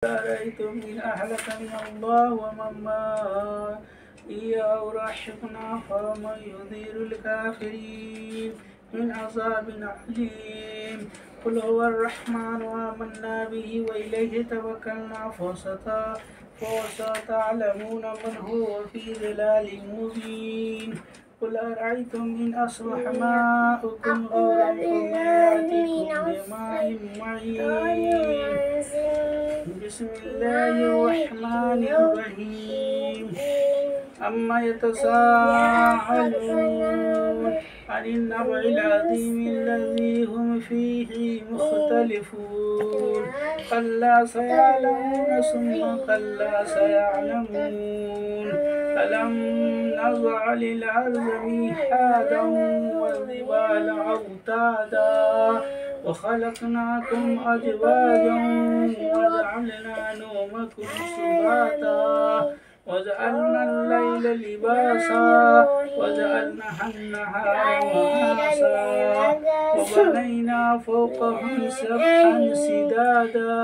أرأيتم إن أهلكني الله ومن معي أو رحمنا فمن ينذر الكافرين من عذاب أليم. قل هو الرحمن آمنا به وإليه توكلنا فستعلمون من هو في ضلال مبين. قل أرأيتم إن أصبح ماؤكم غورا فمن يأتيكم بماء معين. بسم الله الرحمن الرحيم. أما يتساءلون عن النبأ العظيم الذي هم فيه مختلفون. كلا سيعلمون ثم كلا سيعلمون. ألم نجعل الأرض مهادا والجبال أوتادا وخلقناكم أزواجا وجعلنا نومكم سباتا وجعلنا الليل لباسا وجعلنا النهار معاشا وبنينا فوقهم سبعا سدادا